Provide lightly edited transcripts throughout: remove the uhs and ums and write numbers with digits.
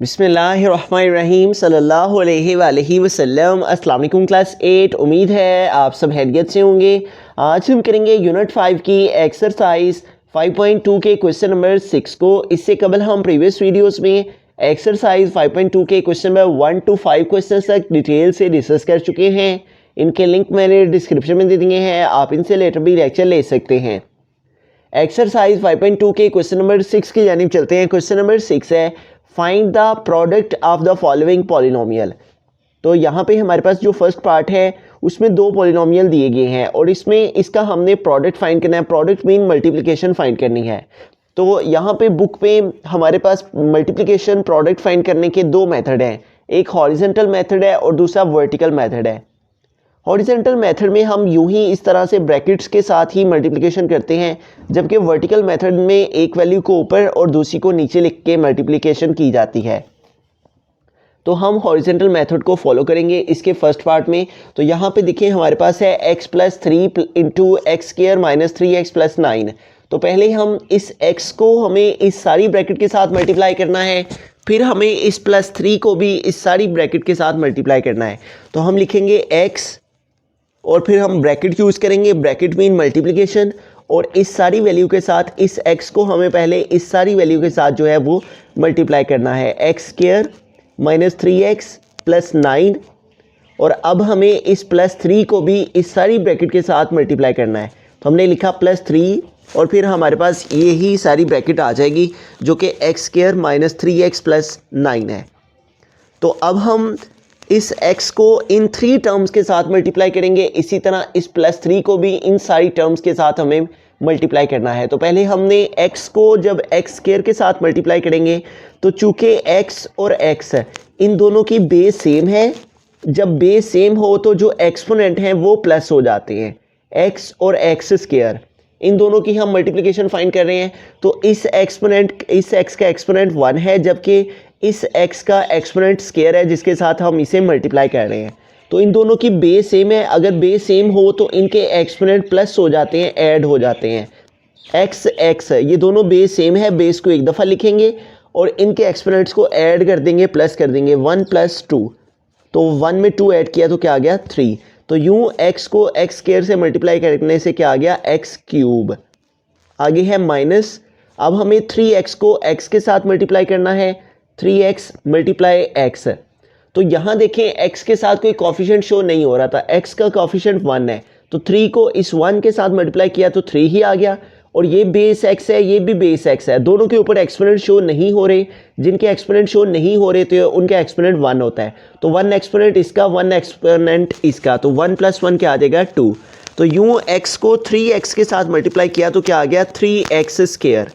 बिस्मिल्लाहिर्रहमानिर्रहीम सल्लल्लाहु अलैहि वसल्लम। अस्सलाम वालेकुम क्लास 8। उम्मीद है आप सब खैरियत से होंगे। आज हम करेंगे यूनिट 5 की एक्सरसाइज 5.2 के क्वेश्चन नंबर 6 को। इससे कबल हम प्रीवियस वीडियोस में एक्सरसाइज 5.2 के क्वेश्चन नंबर 1 to 5 क्वेश्चन तक डिटेल से डिस्कस कर चुके हैं। इनके लिंक मैंने डिस्क्रिप्शन में दे दिए हैं, आप इनसे लेटर भी लेक्चर ले सकते हैं। एक्सरसाइज 5.2 के क्वेश्चन नंबर 6 की जानिब चलते हैं। क्वेश्चन नंबर 6 है find the product of the following polynomial. तो यहाँ पे हमारे पास जो फर्स्ट पार्ट है उसमें दो पॉलिनोमियल दिए गए हैं और इसमें इसका हमने प्रोडक्ट फाइंड करना है। प्रोडक्ट मीन मल्टीप्लिकेशन फाइंड करनी है। तो यहाँ पे बुक पे हमारे पास मल्टीप्लिकेशन प्रोडक्ट फाइंड करने के दो मेथड हैं, एक हॉरिजॉन्टल मेथड है और दूसरा वर्टिकल मेथड है। हॉरिजॉन्टल मेथड में हम यूं ही इस तरह से ब्रैकेट्स के साथ ही मल्टीप्लिकेशन करते हैं, जबकि वर्टिकल मेथड में एक वैल्यू को ऊपर और दूसरी को नीचे लिख के मल्टीप्लिकेशन की जाती है। तो हम हॉरिजॉन्टल मेथड को फॉलो करेंगे इसके फर्स्ट पार्ट में। तो यहाँ पे देखिए हमारे पास है x+3 into x square minus 3x + 9। तो पहले हम इस x को हमें इस सारी ब्रैकेट के साथ मल्टीप्लाई करना है, फिर हमें इस +3 को भी इस सारी ब्रैकेट के साथ मल्टीप्लाई करना है। तो हम लिखेंगे x और फिर हम ब्रैकेट यूज़ करेंगे, ब्रैकेट मीन मल्टीप्लिकेशन, और इस सारी वैल्यू के साथ इस x को हमें पहले इस सारी वैल्यू के साथ जो है वो मल्टीप्लाई करना है, x² माइनस 3x + 9। और अब हमें इस +3 को भी इस सारी ब्रैकेट के साथ मल्टीप्लाई करना है। तो हमने लिखा +3 और फिर हमारे पास ये ही सारी ब्रैकेट आ जाएगी जो कि x² माइनस 3x + 9 है। तो अब हम इस x को इन 3 टर्म्स के साथ मल्टीप्लाई करेंगे, इसी तरह इस +3 को भी इन सारी टर्म्स के साथ हमें मल्टीप्लाई करना है। तो पहले हमने x को जब x² के साथ मल्टीप्लाई करेंगे तो चूँकि x और x इन दोनों की बेस सेम है, जब बेस सेम हो तो जो एक्सपोनेंट हैं वो प्लस हो जाते हैं। x और x² इन दोनों की हम मल्टीप्लिकेशन फाइंड कर रहे हैं। तो इस x का एक्सपोनेंट 1 है, जबकि इस x का एक्सपोनेंट स्क्वायर है जिसके साथ हम इसे मल्टीप्लाई कर रहे हैं। तो इन दोनों की बेस सेम है, अगर बेस सेम हो तो इनके एक्सपोनेंट प्लस हो जाते हैं, ऐड हो जाते हैं। x ये दोनों बेस सेम है, बेस को एक दफ़ा लिखेंगे और इनके एक्सपोनेंट्स को ऐड कर देंगे, प्लस कर देंगे, 1 + 2। तो 1 में 2 ऐड किया तो क्या आ गया 3। तो यूँ x को x² से मल्टीप्लाई करने से क्या आ गया x³। आगे है माइनस, अब हमें 3x को x के साथ मल्टीप्लाई करना है, 3x × x। तो यहाँ देखें x के साथ कोई कोफिशिएंट शो नहीं हो रहा था, x का कोफिशिएंट 1 है। तो 3 को इस 1 के साथ मल्टीप्लाई किया तो 3 ही आ गया। और ये बेस x है, ये भी बेस x है, दोनों के ऊपर एक्सपोनेंट शो नहीं हो रहे। जिनके एक्सपोनेंट शो नहीं हो रहे तो उनका एक्सपोनेंट 1 होता है। तो 1 एक्सपोनेंट इसका, 1 एक्सपोनेंट इसका, तो 1 + 1 क्या आ जाएगा 2। तो यूँ x को 3x के साथ मल्टीप्लाई किया तो क्या आ गया 3x²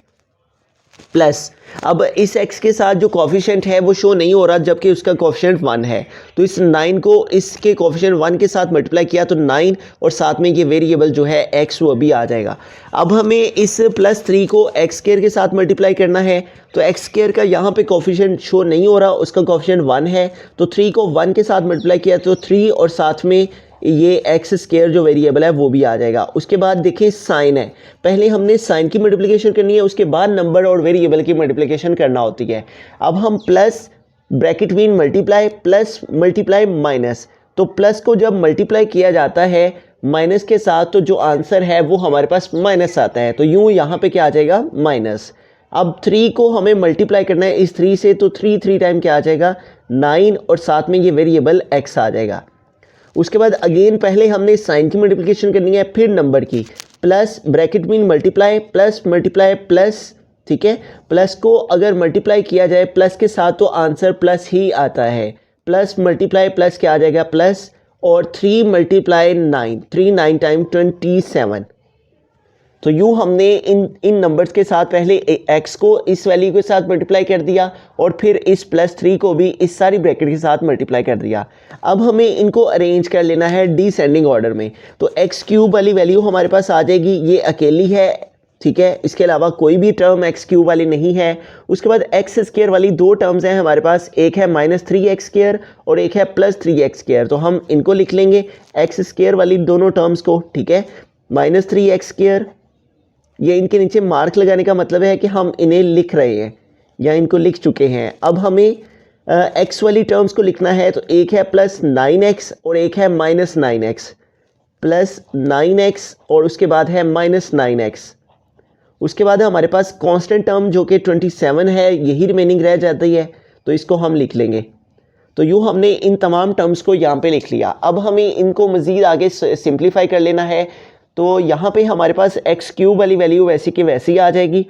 प्लस, अब इस x के साथ जो कोफिशिएंट है वो शो नहीं हो रहा जबकि उसका कोफिशिएंट 1 है। तो इस 9 को इसके कोफिशिएंट 1 के साथ मल्टीप्लाई किया तो 9 और साथ में ये वेरिएबल जो है x वो भी आ जाएगा। अब हमें इस +3 को x² के साथ मल्टीप्लाई करना है। तो x² का यहाँ पे कोफिशिएंट शो नहीं हो रहा, उसका कोफिशिएंट 1 है। तो 3 को 1 के साथ मल्टीप्लाई किया तो 3 और साथ में ये x² जो वेरिएबल है वो भी आ जाएगा। उसके बाद देखिए साइन है, पहले हमने साइन की मल्टीप्लिकेशन करनी है, उसके बाद नंबर और वेरिएबल की मल्टीप्लिकेशन करना होती है। अब हम plus bracket mean multiply, plus multiply minus. तो प्लस को जब मल्टीप्लाई किया जाता है माइनस के साथ तो जो आंसर है वो हमारे पास माइनस आता है। तो यूँ यहाँ पे क्या आ जाएगा माइनस। अब 3 को हमें मल्टीप्लाई करना है इस 3 से, तो 3 टाइम क्या आ जाएगा 9 और साथ में ये वेरिएबल x आ जाएगा। उसके बाद अगेन पहले हमने साइन की मल्टीप्लिकेशन करनी है, फिर नंबर की, plus bracket mean multiply, plus multiply plus, ठीक है। प्लस को अगर मल्टीप्लाई किया जाए प्लस के साथ तो आंसर प्लस ही आता है। प्लस मल्टीप्लाई प्लस क्या आ जाएगा प्लस, और 3 × 9, 3 9 टाइम 27। तो यूँ हमने इन नंबर्स के साथ पहले x को इस वैल्यू के साथ मल्टीप्लाई कर दिया और फिर इस +3 को भी इस सारी ब्रैकेट के साथ मल्टीप्लाई कर दिया। अब हमें इनको अरेंज कर लेना है डिसेंडिंग ऑर्डर में। तो x³ वाली वैल्यू हमारे पास आ जाएगी, ये अकेली है, ठीक है, इसके अलावा कोई भी टर्म x³ वाली नहीं है। उसके बाद x² वाली 2 टर्म्स हैं हमारे पास, एक है -3x² और एक है +3x²। तो हम इनको लिख लेंगे x² वाली दोनों टर्म्स को, ठीक है। -3x², ये इनके नीचे मार्क लगाने का मतलब है कि हम इन्हें लिख रहे हैं या इनको लिख चुके हैं। अब हमें एक्स वाली टर्म्स को लिखना है तो एक है +9x और एक है -9x, +9x और उसके बाद है -9x। उसके बाद हमारे पास कांस्टेंट टर्म जो कि 27 है, यही रिमेनिंग रह जाती है, तो इसको हम लिख लेंगे। तो यूँ हमने इन तमाम टर्म्स को यहाँ पे लिख लिया। अब हमें इनको मज़ीद आगे सिंप्लीफाई कर लेना है। तो यहाँ पे हमारे पास x³ वाली वैल्यू वैसी की वैसी आ जाएगी।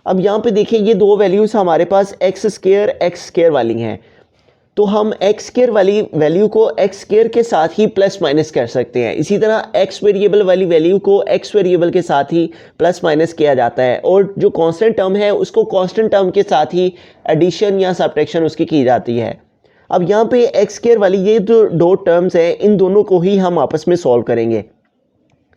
अब यहाँ पे देखिए ये दो वैल्यूज़ हमारे पास x² वाली हैं, तो हम x² वाली वैल्यू को x² के साथ ही प्लस माइनस कर सकते हैं। इसी तरह x वेरिएबल वाली वैल्यू को x वेरिएबल के साथ ही प्लस माइनस किया जाता है, और जो कांस्टेंट टर्म है उसको कांस्टेंट टर्म के साथ ही एडिशन या सब्ट्रैक्शन उसकी की जाती है। अब यहाँ पे x² वाली ये जो दो टर्म्स हैं, इन दोनों को ही हम आपस में सॉल्व करेंगे।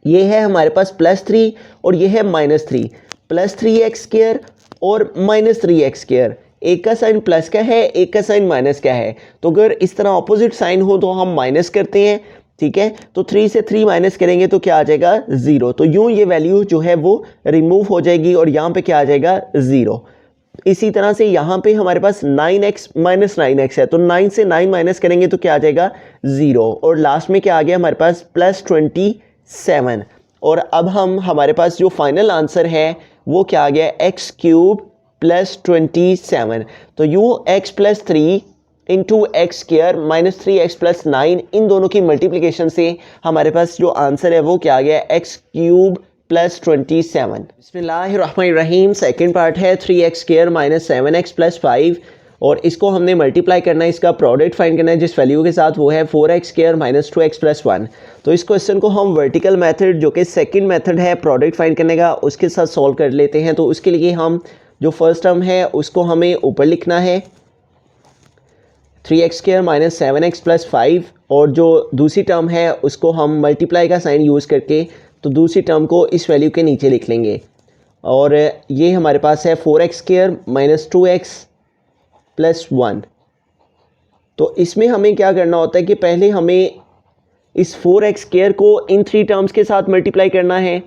ये है हमारे पास +3 और ये है -3, +3x² और -3x²। एक का साइन प्लस का है, एक का साइन माइनस का है, तो अगर इस तरह ऑपोजिट साइन हो तो हम माइनस करते हैं, ठीक है। तो 3 से 3 माइनस करेंगे तो क्या आ जाएगा 0। तो यूँ ये वैल्यू जो है वो रिमूव हो जाएगी और यहाँ पे क्या आ जाएगा 0। इसी तरह से यहाँ पे हमारे पास 9x -9x है, तो 9 से 9 माइनस करेंगे तो क्या आ जाएगा 0, और लास्ट में क्या आ गया हमारे पास +27। और अब हमारे पास जो फाइनल आंसर है वो क्या आ गया x³ +27। तो यूँ x + 3 इंटू x² -3x + 9, इन दोनों की मल्टीप्लिकेशन से हमारे पास जो आंसर है वो क्या आ गया x³ +27। बिस्मिल्लाहिर्रहमानिर्रहीम। सेकंड पार्ट है 3x² - 7x + 5, और इसको हमने मल्टीप्लाई करना है, इसका प्रोडक्ट फाइंड करना है जिस वैल्यू के साथ, वो है 4x² - 2x + 1। तो इस क्वेश्चन को हम वर्टिकल मेथड जो कि सेकंड मेथड है प्रोडक्ट फाइंड करने का, उसके साथ सॉल्व कर लेते हैं। तो उसके लिए हम जो फर्स्ट टर्म है उसको हमें ऊपर लिखना है 3x² - 7x + 5, और जो दूसरी टर्म है उसको हम मल्टीप्लाई का साइन यूज़ करके तो दूसरी टर्म को इस वैल्यू के नीचे लिख लेंगे। और ये हमारे पास है 4x² - 2x + 1। तो इसमें हमें क्या करना होता है कि पहले हमें इस 4x² को इन 3 टर्म्स के साथ मल्टीप्लाई करना है,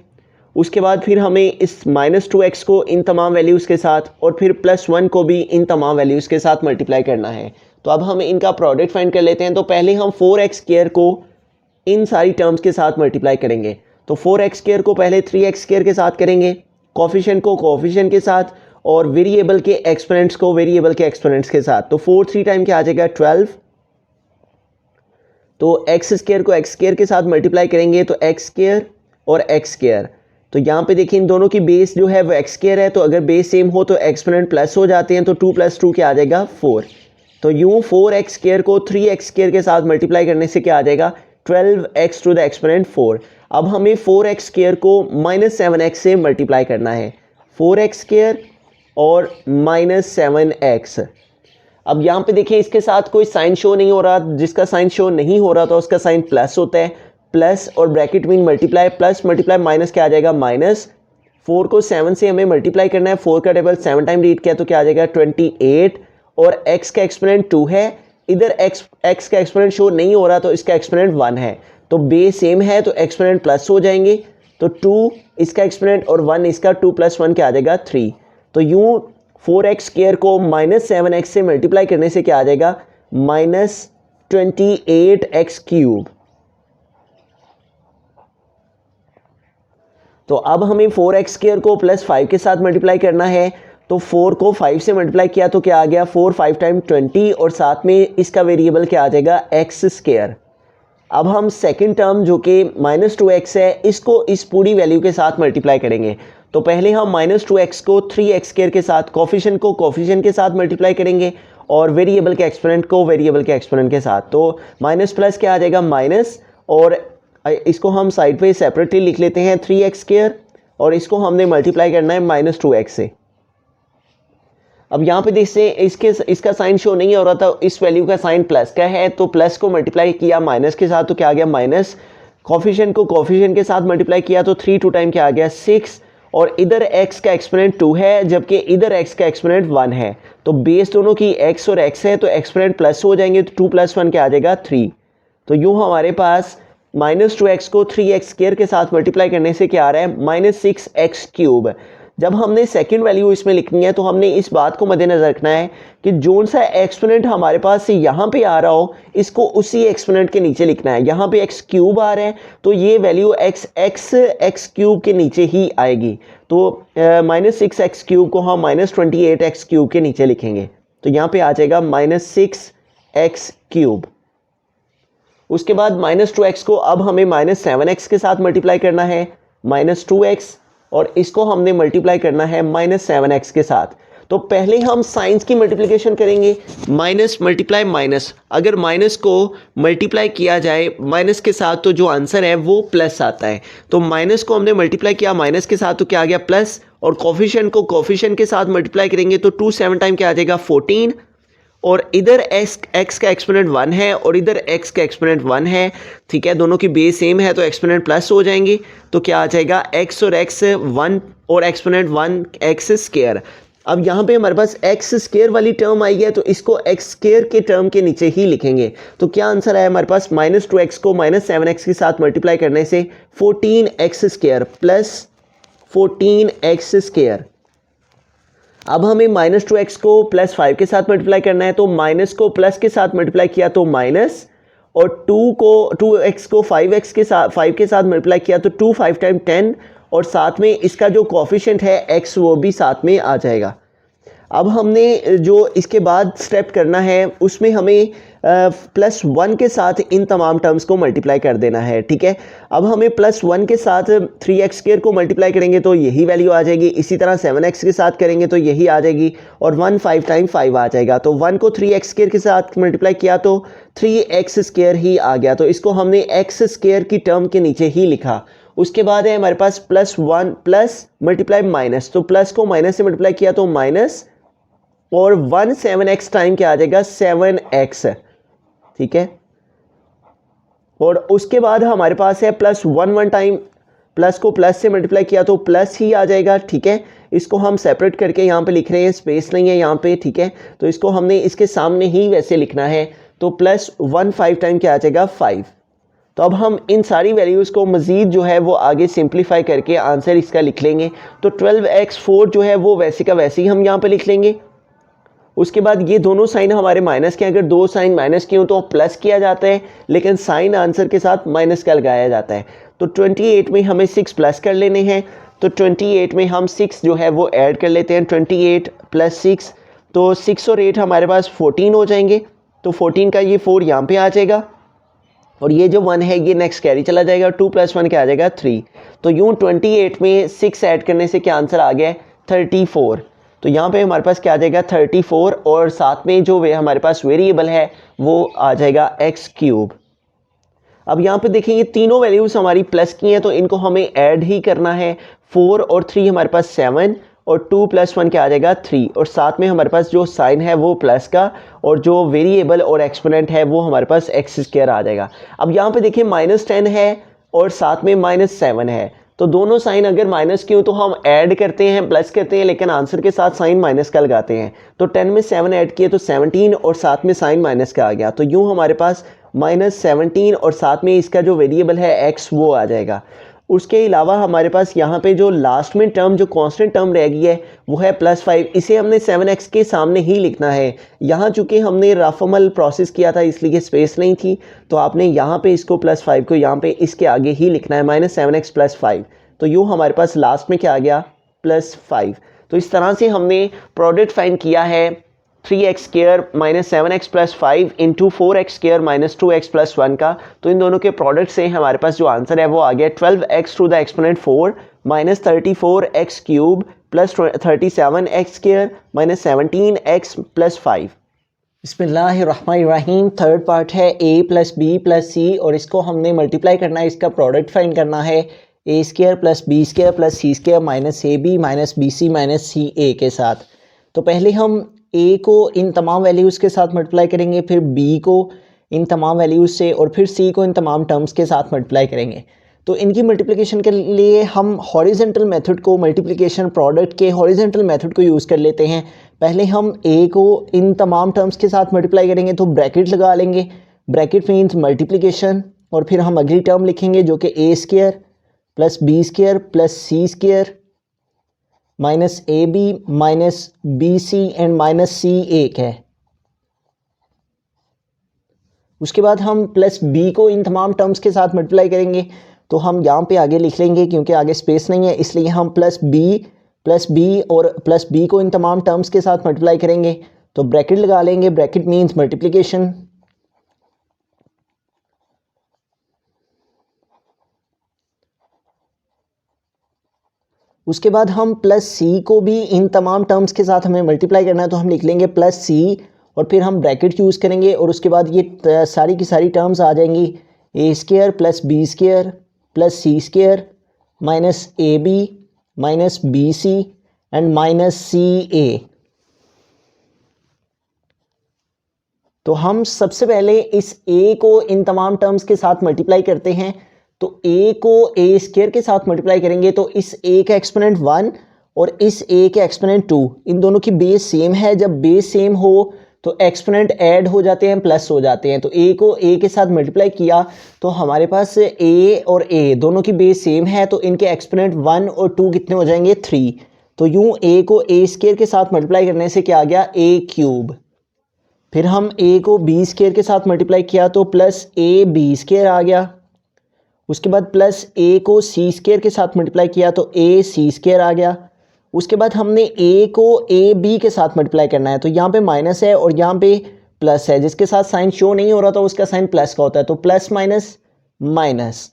उसके बाद फिर हमें इस -2x को इन तमाम वैल्यूज़ के साथ, और फिर +1 को भी इन तमाम वैल्यूज़ के साथ मल्टीप्लाई करना है। तो अब हम इनका प्रोडक्ट फाइंड कर लेते हैं। तो पहले हम 4x² को इन सारी टर्म्स के साथ मल्टीप्लाई करेंगे। तो 4x² को पहले 3x² के साथ करेंगे, कोफिशिएंट को कोफिशिएंट के साथ, और वेरिएबल के एक्सपोनेंट्स को वेरिएबल के एक्सपोनेंट्स के साथ। तो 4 3 टाइम क्या आ जाएगा 12। तो x² को x² के साथ मल्टीप्लाई करेंगे तो x² और x²। तो यहाँ पे देखिए इन दोनों की बेस जो है वो x² है, तो अगर बेस सेम हो तो एक्सपोनेंट प्लस हो जाते हैं, तो 2 + 2 क्या आ जाएगा 4। तो यूँ 4x² को 3x² के साथ मल्टीप्लाई करने से क्या आ जाएगा 12x टू द एक्सपोनेंट 4। अब हमें 4x² को -7x से मल्टीप्लाई करना है, 4x² और -7x। अब यहाँ पे देखिए इसके साथ कोई साइन शो नहीं हो रहा, जिसका साइन शो नहीं हो रहा तो उसका साइन प्लस होता है, प्लस और bracket mean multiply, plus multiply minus क्या आ जाएगा माइनस। 4 को 7 से हमें मल्टीप्लाई करना है, 4 का टेबल 7 टाइम रीड किया तो क्या आ जाएगा 28, और x का एक्सपोनेंट 2 है, इधर x का एक्सपोनेंट शो नहीं हो रहा तो इसका एक्सपोनेंट 1 है, तो बेस सेम है तो एक्सपोनेंट प्लस हो जाएंगे, तो 2 इसका एक्सपोनेंट और 1 इसका, 2 + 1 क्या आ जाएगा 3। तो यूँ 4x² को -7x से मल्टीप्लाई करने से क्या आ जाएगा -28x³। तो अब हमें 4x² को +5 के साथ मल्टीप्लाई करना है, तो 4 को 5 से मल्टीप्लाई किया तो क्या आ गया 4 5 टाइम 20, और साथ में इसका वेरिएबल क्या आ जाएगा x²। अब हम सेकंड टर्म जो कि -2x है, इसको इस पूरी वैल्यू के साथ मल्टीप्लाई करेंगे। तो पहले हम -2x को 3x² के साथ, कोफिशिएंट को कोफिशिएंट के साथ मल्टीप्लाई करेंगे, और वेरिएबल के एक्सपोनेंट को वेरिएबल के एक्सपोनेंट के साथ। तो माइनस प्लस क्या आ जाएगा माइनस, और इसको हम साइड पे सेपरेटली लिख लेते हैं 3x², और इसको हमने मल्टीप्लाई करना है -2x से। अब यहाँ पे देखते इसका साइन शो नहीं हो रहा था, इस वैल्यू का साइन प्लस का है, तो प्लस को मल्टीप्लाई किया माइनस के साथ तो क्या आ गया माइनस, कोफिशिएंट को कोफिशिएंट के साथ मल्टीप्लाई किया तो 3 2 टाइम क्या आ गया 6, और इधर x का एक्सपोनेंट 2 है जबकि इधर x का एक्सपोनेंट 1 है, तो बेस दोनों की x और x है तो एक्सपोनेंट प्लस हो जाएंगे, तो 2 + 1 क्या आ जाएगा 3। तो यूँ हमारे पास -2x को 3x² के साथ मल्टीप्लाई करने से क्या आ रहा है -6x³। जब हमने सेकंड वैल्यू इसमें लिखनी है तो हमने इस बात को मद्देनजर रखना है कि जोन सा एक्सपोनेंट हमारे पास से यहाँ पे आ रहा हो इसको उसी एक्सपोनेंट के नीचे लिखना है। यहाँ पे एक्स क्यूब आ रहा है तो ये वैल्यू एक्स क्यूब के नीचे ही आएगी। तो -6x क्यूब को हम -28x क्यूब के नीचे लिखेंगे तो यहाँ पे आ जाएगा -6x क्यूब। उसके बाद -2x को अब हमें -7x के साथ मल्टीप्लाई करना है, -2x, और इसको हमने मल्टीप्लाई करना है -7x के साथ। तो पहले हम साइंस की मल्टीप्लिकेशन करेंगे, माइनस मल्टीप्लाई माइनस। अगर माइनस को मल्टीप्लाई किया जाए माइनस के साथ तो जो आंसर है वो प्लस आता है। तो माइनस को हमने मल्टीप्लाई किया माइनस के साथ तो क्या आ गया प्लस, और कोफिशिएंट को कोफिशिएंट के साथ मल्टीप्लाई करेंगे तो 2 7 टाइम क्या आ जाएगा 14, और इधर x का एक्सपोनेंट 1 है और इधर x का एक्सपोनेंट 1 है, ठीक है, दोनों की बेस सेम है तो एक्सपोनेंट प्लस हो जाएंगे। तो क्या आ जाएगा x और x 1 और एक्सपोनेंट 1 x स्क्वायर। अब यहाँ पे हमारे पास x स्क्वायर वाली टर्म आई है तो इसको x स्क्वायर के टर्म के नीचे ही लिखेंगे। तो क्या आंसर है हमारे पास, -2x को -7x के साथ मल्टीप्लाई करने से 14x square plus 14x square. अब हमें -2x को +5 के साथ मल्टीप्लाई करना है तो माइनस को प्लस के साथ मल्टीप्लाई किया तो माइनस, और 2x को 5x के साथ 5 के साथ मल्टीप्लाई किया तो 2 5 टाइम 10, और साथ में इसका जो कोफिशिएंट है x वो भी साथ में आ जाएगा। अब हमने जो इसके बाद स्टेप करना है उसमें हमें +1 के साथ इन तमाम टर्म्स को मल्टीप्लाई कर देना है, ठीक है। अब हमें +1 के साथ 3x स्क्वायर को मल्टीप्लाई करेंगे तो यही वैल्यू आ जाएगी, इसी तरह 7x के साथ करेंगे तो यही आ जाएगी, और 1 5 टाइम 5 आ जाएगा। तो 1 को 3x स्क्वायर के साथ मल्टीप्लाई किया तो 3x स्क्वायर ही आ गया, तो इसको हमने x स्क्वायर की टर्म के नीचे ही लिखा। उसके बाद है हमारे पास +1 प्लस मल्टीप्लाई माइनस, तो प्लस को माइनस से मल्टीप्लाई किया तो माइनस, और 1 7x टाइम क्या आ जाएगा 7x, ठीक है। और उसके बाद हमारे पास है +1 1 टाइम, प्लस को प्लस से मल्टीप्लाई किया तो प्लस ही आ जाएगा, ठीक है। इसको हम सेपरेट करके यहाँ पे लिख रहे हैं, स्पेस नहीं है यहाँ पे, ठीक है। तो इसको हमने इसके सामने ही वैसे लिखना है। तो +1 5 टाइम क्या आ जाएगा 5। तो अब हम इन सारी वैल्यूज़ को मज़ीद जो है वो आगे सिंप्लीफाई करके आंसर इसका लिख लेंगे। तो 12x4 जो है वो वैसे का वैसे ही हम यहाँ पे लिख लेंगे। उसके बाद ये दोनों साइन हमारे माइनस के, अगर दो साइन माइनस के हों तो प्लस किया जाता है, लेकिन साइन आंसर के साथ माइनस का लगाया जाता है। तो 28 में हमें 6 प्लस कर लेने हैं, तो 28 में हम 6 जो है वो ऐड कर लेते हैं, 28 + 6, तो 6 और 8 हमारे पास 14 हो जाएंगे। तो 14 का ये 4 यहाँ पे आ जाएगा, और ये जो 1 है ये नेक्स्ट कैरी चला जाएगा, 2 + 1 क्या आ जाएगा 3। तो यूँ 28 में 6 ऐड करने से क्या आंसर आ गया 34। तो यहाँ पे हमारे पास क्या आ जाएगा 34, और साथ में जो हमारे पास वेरिएबल है वो आ जाएगा x क्यूब। अब यहाँ पे देखेंगे तीनों वैल्यूज़ हमारी प्लस की हैं तो इनको हमें ऐड ही करना है। 4 और 3 हमारे पास 7, और 2 + 1 क्या आ जाएगा 3, और साथ में हमारे पास जो साइन है वो प्लस का, और जो वेरिएबल और एक्सपोनेंट है वो हमारे पास x स्क्वायर आ जाएगा। अब यहाँ पे देखिए -10 है और साथ में -7 है, तो दोनों साइन अगर माइनस की हो तो हम ऐड करते हैं, प्लस करते हैं, लेकिन आंसर के साथ साइन माइनस का लगाते हैं। तो 10 में 7 ऐड किए तो 17, और साथ में साइन माइनस का आ गया। तो यूँ हमारे पास -17 और साथ में इसका जो वेरिएबल है x वो आ जाएगा। उसके अलावा हमारे पास यहाँ पे जो लास्ट में टर्म जो कांस्टेंट टर्म रह गई है वो है +5, इसे हमने 7x के सामने ही लिखना है। यहाँ चूँकि हमने रफमल प्रोसेस किया था इसलिए स्पेस नहीं थी, तो आपने यहाँ पे इसको +5 को यहाँ पे इसके आगे ही लिखना है, -7x + 5। तो यूँ हमारे पास लास्ट में क्या आ गया +5। तो इस तरह से हमने प्रोडक्ट फाइंड किया है 3x² - 7x + 5 × 4x² - 2x + 1 का। तो इन दोनों के प्रोडक्ट से हमारे पास जो आंसर है वो आ गया 12x to the exponent 4 - 34x³ + 37x² - 17x + 5। बिस्मिल्लाहिर्रहमानिर्रहीम। थर्ड पार्ट है a + b + c, और इसको हमने मल्टीप्लाई करना है, इसका प्रोडक्ट फाइंड करना है a² + b² + c² - ab - bc - ca के साथ। तो पहले हम a को इन तमाम वैल्यूज़ के साथ मल्टीप्लाई करेंगे, फिर b को इन तमाम वैल्यूज़ से, और फिर c को इन तमाम टर्म्स के साथ मल्टीप्लाई करेंगे। तो इनकी मल्टीप्लिकेशन के लिए हम हॉरिजेंटल मेथड को, मल्टीप्लिकेशन प्रोडक्ट के हॉरिजेंटल मेथड को यूज़ कर लेते हैं। पहले हम a को इन तमाम टर्म्स के साथ मल्टीप्लाई करेंगे तो ब्रैकेट लगा लेंगे, ब्रैकेट मीन्स मल्टीप्लिकेशन, और फिर हम अगली टर्म लिखेंगे जो कि a² + b² + c² minus a b minus b c and minus c एक है। उसके बाद हम प्लस बी को इन तमाम टर्म्स के साथ मल्टीप्लाई करेंगे, तो हम यहाँ पे आगे लिख लेंगे क्योंकि आगे स्पेस नहीं है, इसलिए हम प्लस बी और प्लस बी को इन तमाम टर्म्स के साथ मल्टीप्लाई करेंगे। तो ब्रैकेट लगा लेंगे, ब्रैकेट मीन्स मल्टीप्लिकेशन। उसके बाद हम प्लस सी को भी इन तमाम टर्म्स के साथ हमें मल्टीप्लाई करना है, तो हम लिख लेंगे प्लस सी और फिर हम ब्रैकेट यूज़ करेंगे और उसके बाद ये सारी की सारी टर्म्स आ जाएंगी, a square plus b square plus c square minus a b minus b c and minus c a. तो हम सबसे पहले इस a को इन तमाम टर्म्स के साथ मल्टीप्लाई करते हैं। तो a को a स्क्वायर के साथ मल्टीप्लाई करेंगे तो इस a का एक्सपोनेंट 1 और इस a के एक्सपोनेंट 2, इन दोनों की बेस सेम है। जब बेस सेम हो तो एक्सपोनेंट ऐड हो जाते हैं, प्लस हो जाते हैं। तो a को a के साथ मल्टीप्लाई किया तो हमारे पास a और a दोनों की बेस सेम है, तो इनके एक्सपोनेंट 1 और 2 कितने हो जाएंगे, 3। तो यूं a को a स्क्वायर के साथ मल्टीप्लाई करने से क्या आ गया, a क्यूब। फिर हम a को b स्क्वायर के साथ मल्टीप्लाई किया तो प्लस a b स्क्वायर आ गया। उसके बाद प्लस a को c स्क्वायर के साथ मल्टीप्लाई किया तो a c स्क्वायर आ गया। उसके बाद हमने a को a b के साथ मल्टीप्लाई करना है, तो यहाँ पे माइनस है और यहाँ पे प्लस है, जिसके साथ साइन शो नहीं हो रहा था उसका साइन प्लस का होता है। तो प्लस माइनस माइनस,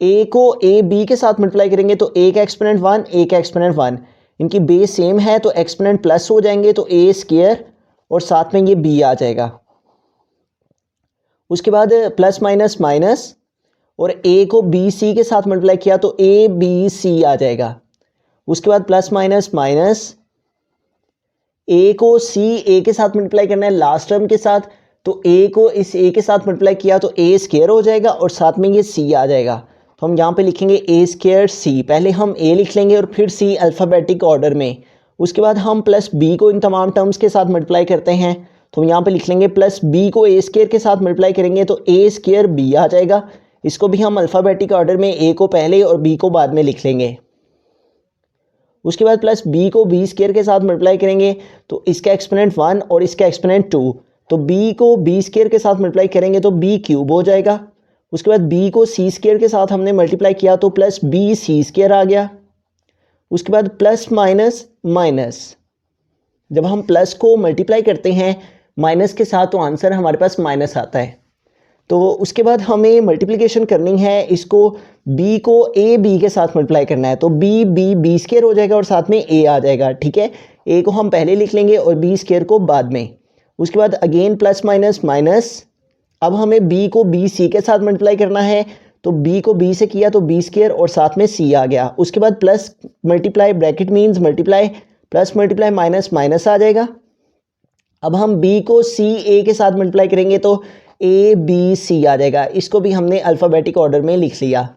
a को a b के साथ मल्टीप्लाई करेंगे तो a का एक्सपोनेंट 1 a का एक्सपोनेंट 1, इनकी बेस सेम है तो एक्सपोनेंट प्लस हो जाएंगे, तो a स्क्वायर और साथ में ये b आ जाएगा। उसके बाद प्लस माइनस माइनस और a को b c के साथ मल्टीप्लाई किया तो a b c आ जाएगा। उसके बाद प्लस माइनस माइनस, a को c a के साथ मल्टीप्लाई करना है लास्ट टर्म के साथ, तो a को इस a के साथ मल्टीप्लाई किया तो a स्क्वायर हो जाएगा और साथ में ये c आ जाएगा। तो हम यहाँ पे लिखेंगे a स्क्वायर c, पहले हम a लिख लेंगे और फिर c अल्फ़ाबेटिक ऑर्डर में। उसके बाद हम प्लस b को इन तमाम टर्म्स के साथ मल्टीप्लाई करते हैं, तो हम यहाँ पे लिख लेंगे प्लस b को a स्क्वायर के साथ मल्टीप्लाई करेंगे तो a स्क्वायर b आ जाएगा। इसको भी हम अल्फ़ाबेटिक ऑर्डर में a को पहले और b को बाद में लिख लेंगे। उसके बाद प्लस b को b स्क्वायर के साथ मल्टीप्लाई करेंगे तो इसका एक्सपोनेंट 1 और इसका एक्सपोनेंट 2, तो b को b स्क्वायर के साथ मल्टीप्लाई करेंगे तो b क्यूब हो जाएगा। उसके बाद b को c स्क्वायर के साथ हमने मल्टीप्लाई किया तो प्लस b c स्क्वायर आ गया। उसके बाद प्लस माइनस माइनस, जब हम प्लस को मल्टीप्लाई करते हैं माइनस के साथ तो आंसर हमारे पास माइनस आता है। तो उसके बाद हमें मल्टीप्लिकेशन करनी है, इसको b को a b के साथ मल्टीप्लाई करना है, तो b स्क्वायर हो जाएगा और साथ में a आ जाएगा। ठीक है, a को हम पहले लिख लेंगे और b स्क्वायर को बाद में। उसके बाद अगेन प्लस माइनस माइनस, अब हमें b को b c के साथ मल्टीप्लाई करना है, तो b को b से किया तो b स्क्वायर और साथ में c आ गया। उसके बाद plus multiply, bracket means multiply, plus multiply minus minus आ जाएगा। अब हम b को c a के साथ मल्टीप्लाई करेंगे तो a b c आ जाएगा। इसको भी हमने अल्फ़ाबेटिक ऑर्डर में लिख लिया।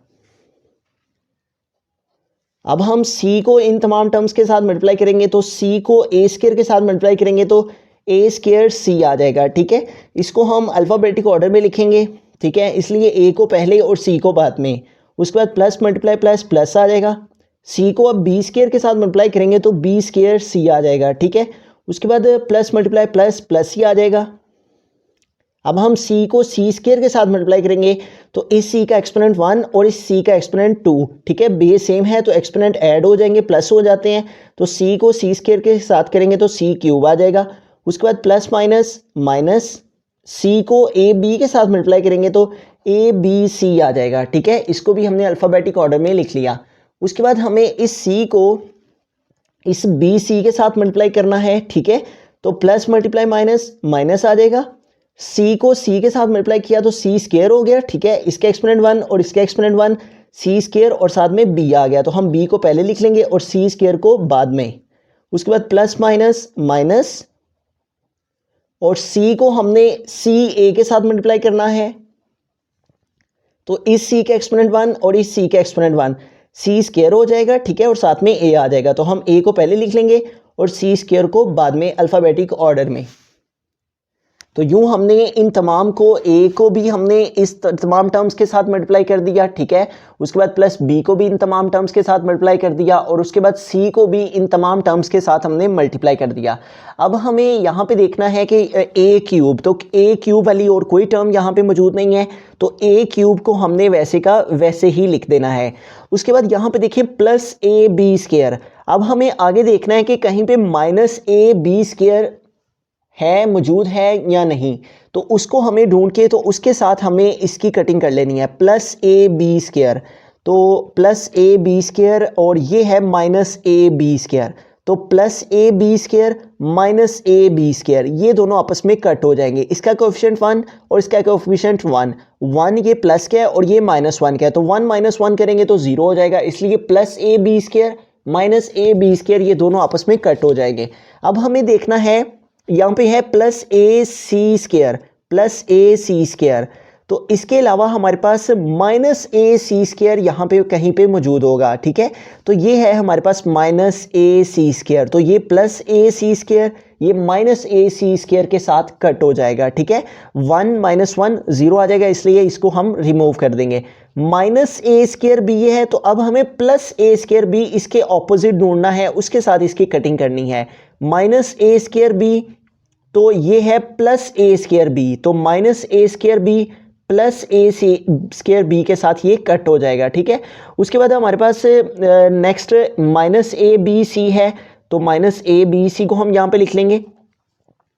अब हम c को इन तमाम टर्म्स के साथ मल्टीप्लाई करेंगे तो c को a स्क्वायर के साथ मल्टीप्लाई करेंगे तो a स्क्वायर c आ जाएगा। ठीक है, इसको हम अल्फ़ाबेटिक ऑर्डर में लिखेंगे। ठीक है, इसलिए a को पहले और c को बाद में। उसके बाद प्लस मल्टीप्लाई प्लस प्लस आ जाएगा। c को अब b स्क्वायर के साथ मल्टीप्लाई करेंगे तो b स्क्वायर c आ जाएगा। ठीक है, उसके बाद प्लस मल्टीप्लाई प्लस प्लस ही आ जाएगा। अब हम c को c स्क्वायर के साथ मल्टीप्लाई करेंगे तो इस c का एक्सपोनेंट 1 और इस c का एक्सपोनेंट 2, ठीक है, बेस सेम है तो एक्सपोनेंट ऐड हो जाएंगे, प्लस हो जाते हैं। तो c को c स्क्वायर के साथ करेंगे तो c क्यूब आ जाएगा। उसके बाद प्लस माइनस माइनस, c को a b के साथ मल्टीप्लाई करेंगे तो a b c आ जाएगा। ठीक है, इसको भी हमने अल्फ़ाबेटिक ऑर्डर में लिख लिया। उसके बाद हमें इस c को इस b c के साथ मल्टीप्लाई करना है। ठीक है, तो प्लस मल्टीप्लाई माइनस माइनस आ जाएगा। c को c के साथ मल्टीप्लाई किया तो c स्क्वायर हो गया। ठीक है, इसका एक्सपोनेंट 1 और इसका एक्सपोनेंट 1, c स्क्वायर और साथ में b आ गया, तो हम b को पहले लिख लेंगे और c स्क्वायर को बाद में। उसके बाद प्लस माइनस माइनस और c को हमने c a के साथ मल्टीप्लाई करना है, तो इस c का एक्सपोनेंट 1 और इस c का एक्सपोनेंट 1, c स्क्वायर हो जाएगा। ठीक है, और साथ में a आ जाएगा, तो हम a को पहले लिख लेंगे और c स्क्वायर को बाद में अल्फ़ाबेटिक ऑर्डर में। तो यूँ हमने इन तमाम को a को भी हमने इस तमाम टर्म्स के साथ मल्टीप्लाई कर दिया, ठीक है। उसके बाद प्लस b को भी इन तमाम टर्म्स के साथ मल्टीप्लाई कर दिया और उसके बाद c को भी इन तमाम टर्म्स के साथ हमने मल्टीप्लाई कर दिया। अब हमें यहाँ पे देखना है कि a क्यूब, तो a क्यूब वाली और कोई टर्म यहाँ पे मौजूद नहीं है, तो a क्यूब को हमने वैसे का वैसे ही लिख देना है। उसके बाद यहाँ पे देखिए प्लस ए बी स्क्वायर। अब हमें आगे देखना है कि कहीं पे माइनस ए बी स्क्वायर है, मौजूद है या नहीं, तो उसको हमें ढूंढ के तो उसके साथ हमें इसकी कटिंग कर लेनी है। प्लस ए बी स्क्वायर, तो प्लस ए बी स्क्वायर और ये है माइनस ए बी स्क्वायर, तो plus a b square minus a b square ये दोनों आपस में कट हो जाएंगे। इसका कोएफिशिएंट 1 और इसका कोएफिशिएंट 1, 1 ये प्लस का है और ये माइनस 1 का है, तो 1 माइनस 1 करेंगे तो 0 हो जाएगा, इसलिए plus a b square minus a b square ये दोनों आपस में कट हो जाएंगे। अब हमें देखना है, यहाँ पे है प्लस ए सी स्क्वायर, प्लस ए सी स्क्वायर, तो इसके अलावा हमारे पास माइनस ए सी स्क्वायर यहाँ पे कहीं पे मौजूद होगा, ठीक है। तो ये है हमारे पास माइनस ए सी स्क्वायर, तो ये प्लस ए सी स्क्वायर ये माइनस ए सी स्क्वायर के साथ कट हो जाएगा, ठीक है। 1 माइनस 1 0 आ जाएगा, इसलिए इसको हम रिमूव कर देंगे। माइनस ए स्क्वायर बी ये है, तो अब हमें प्लस ए स्क्वायर बी इसके ऑपोजिट ढूंढना है, उसके साथ इसकी कटिंग करनी है। माइनस ए स्क्वायर बी, तो ये है प्लस ए स्क्वायर बी, तो माइनस ए स्क्वायर बी प्लस ए स्क्वायर बी के साथ ये कट हो जाएगा, ठीक है। उसके बाद हमारे पास next minus a b c है, तो माइनस ए बी सी को हम यहाँ पे लिख लेंगे।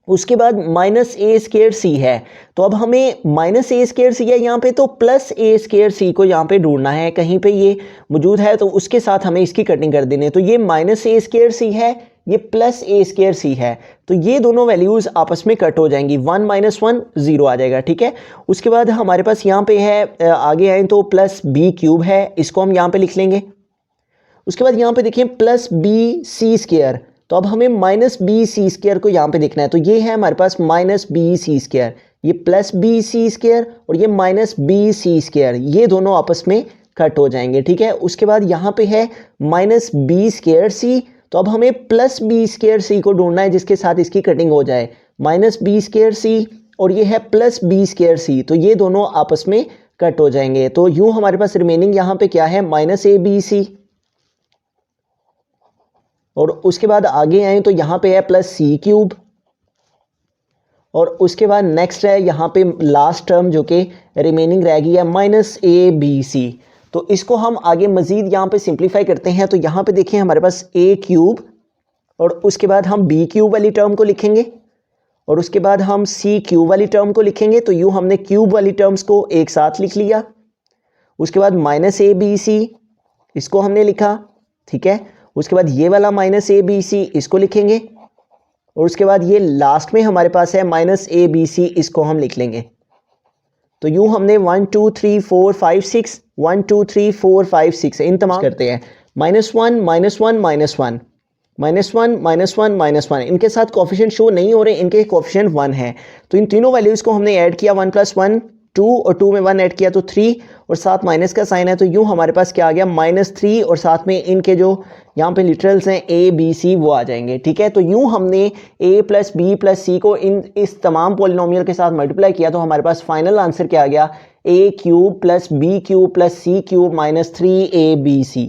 उसके बाद माइनस ए स्क्वायर सी है, तो अब हमें माइनस ए स्क्वायर सी है यहाँ पे, तो प्लस ए स्क्वायर सी को यहाँ पे ढूंढना है, कहीं पे ये मौजूद है तो उसके साथ हमें इसकी कटिंग कर देनी है। तो ये माइनस ए स्क्वायर सी है, ये प्लस ए स्क्वायर सी है, तो ये दोनों वैल्यूज़ आपस में कट हो जाएंगी। 1 माइनस 1 0 आ जाएगा, ठीक है। उसके बाद हमारे पास यहाँ पे है, आगे आए तो प्लस बी क्यूब है, इसको हम यहाँ पे लिख लेंगे। उसके बाद यहाँ पे देखिए प्लस बी सी स्क्वायर, तो अब हमें माइनस बी सी स्क्वायर को यहाँ पे देखना है, तो ये है हमारे पास माइनस बी सी स्क्वायर, ये प्लस बी सी स्क्वायर और ये माइनस बी सी स्क्वायर ये दोनों आपस में कट हो जाएंगे, ठीक है। उसके बाद यहाँ पे है माइनस बी स्क्वायर सी, तो अब हमें प्लस बी स्क्वायर सी को ढूंढना है जिसके साथ इसकी कटिंग हो जाए। माइनस बी स्क्वायर सी और ये है प्लस बी स्क्वायर सी, तो ये दोनों आपस में कट हो जाएंगे। तो यूँ हमारे पास रिमेनिंग यहाँ पे क्या है, माइनस ए बी सी, और उसके बाद आगे आए तो यहाँ पे है प्लस सी क्यूब, और उसके बाद नेक्स्ट है यहाँ पे लास्ट टर्म जो कि रिमेनिंग रह गई है माइनस ए बी सी। तो इसको हम आगे मज़ीद यहाँ पे सिंप्लीफाई करते हैं, तो यहाँ पे देखें हमारे पास ए क्यूब और उसके बाद हम बी क्यूब वाली टर्म को लिखेंगे और उसके बाद हम सी क्यूब वाली टर्म को लिखेंगे, तो यूँ हमने क्यूब वाली टर्म्स को एक साथ लिख लिया। उसके बाद माइनस ए बी सी इसको हमने लिखा, ठीक है। उसके बाद ये वाला माइनस ए बी सी इसको लिखेंगे और उसके बाद ये लास्ट में हमारे पास है माइनस ए बी सी, इसको हम लिख लेंगे। तो यूँ हमने 1 2 3 4 5 6 1 2 3 4 5 6 इन तमाम करते हैं। Minus 1 minus 1 minus 1 minus 1 minus 1 minus 1, इनके साथ कोफिशिएंट शो नहीं हो रहे, इनके कोफिशिएंट 1 है, तो इन तीनों वैल्यूज़ को हमने ऐड किया। 1 + 1 2 और 2 में 1 ऐड किया तो 3 और साथ माइनस का साइन है, तो यूँ हमारे पास क्या आ गया -3 और साथ में इनके जो यहाँ पे लिटरल्स हैं ए बी सी वो आ जाएंगे, ठीक है। तो यूँ हमने a + b + c को इस तमाम पॉलिनोमियल के साथ मल्टीप्लाई किया, तो हमारे पास फाइनल आंसर क्या आ गया, a³ + b³ + c³ - 3ab c।